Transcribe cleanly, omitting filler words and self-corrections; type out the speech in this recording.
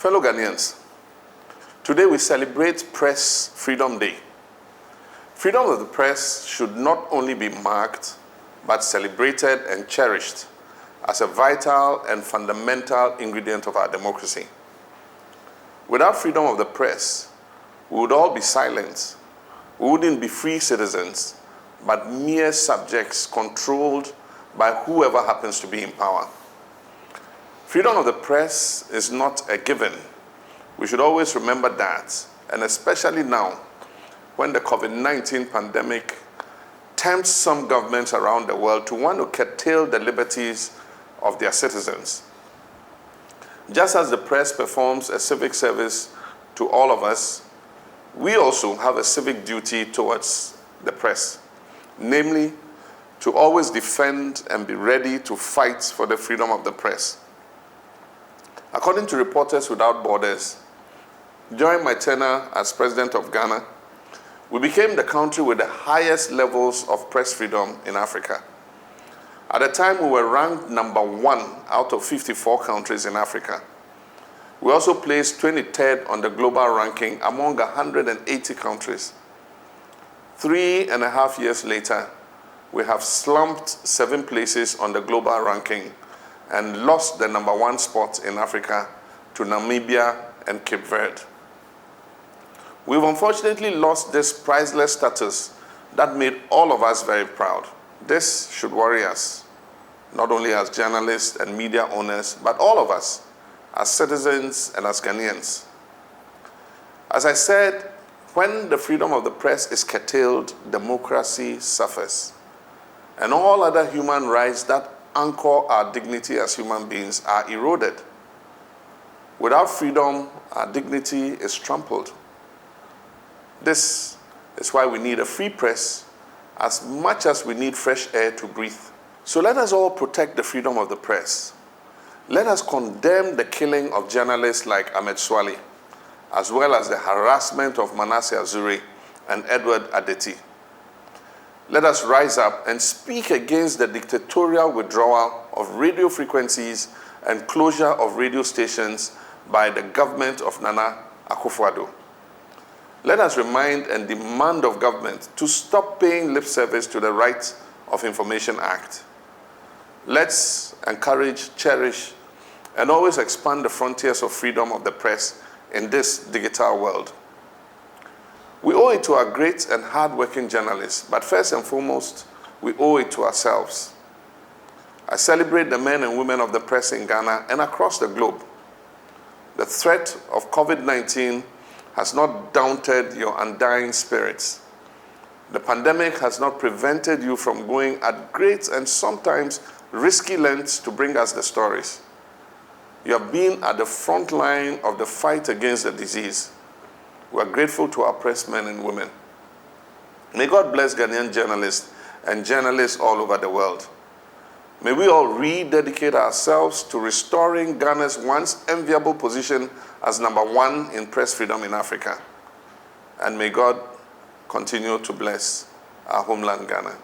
Fellow Ghanaians, today we celebrate Press Freedom Day. Freedom of the press should not only be marked, but celebrated and cherished as a vital and fundamental ingredient of our democracy. Without freedom of the press, we would all be silent. We wouldn't be free citizens, but mere subjects controlled by whoever happens to be in power. Freedom of the press is not a given. We should always remember that, and especially now, when the COVID-19 pandemic tempts some governments around the world to want to curtail the liberties of their citizens. Just as the press performs a civic service to all of us, we also have a civic duty towards the press, namely, to always defend and be ready to fight for the freedom of the press. According to Reporters Without Borders, during my tenure as President of Ghana, we became the country with the highest levels of press freedom in Africa. At the time, we were ranked number 1 out of 54 countries in Africa. We also placed 23rd on the global ranking among 180 countries. 3.5 years later, we have slumped 7 places on the global ranking and lost the number 1 spot in Africa to Namibia and Cape Verde. We've unfortunately lost this priceless status that made all of us very proud. This should worry us, not only as journalists and media owners, but all of us as citizens and as Ghanaians. As I said, when the freedom of the press is curtailed, democracy suffers. And all other human rights that anchor our dignity as human beings are eroded. Without freedom, our dignity is trampled. This is why we need a free press as much as we need fresh air to breathe. So let us all protect the freedom of the press. Let us condemn the killing of journalists like Ahmed Swale, as well as the harassment of Manasseh Azuri and Edward Adeti. Let us rise up and speak against the dictatorial withdrawal of radio frequencies and closure of radio stations by the government of Nana Akufo-Addo. Let us remind and demand of government to stop paying lip service to the Right of Information Act. Let's encourage, cherish, and always expand the frontiers of freedom of the press in this digital world. We owe it to our great and hard-working journalists, but first and foremost, we owe it to ourselves. I celebrate the men and women of the press in Ghana and across the globe. The threat of COVID-19 has not daunted your undying spirits. The pandemic has not prevented you from going at great and sometimes risky lengths to bring us the stories. You have been at the front line of the fight against the disease. We are grateful to our pressmen and women. May God bless Ghanaian journalists and journalists all over the world. May we all rededicate ourselves to restoring Ghana's once enviable position as number 1 in press freedom in Africa. And may God continue to bless our homeland, Ghana.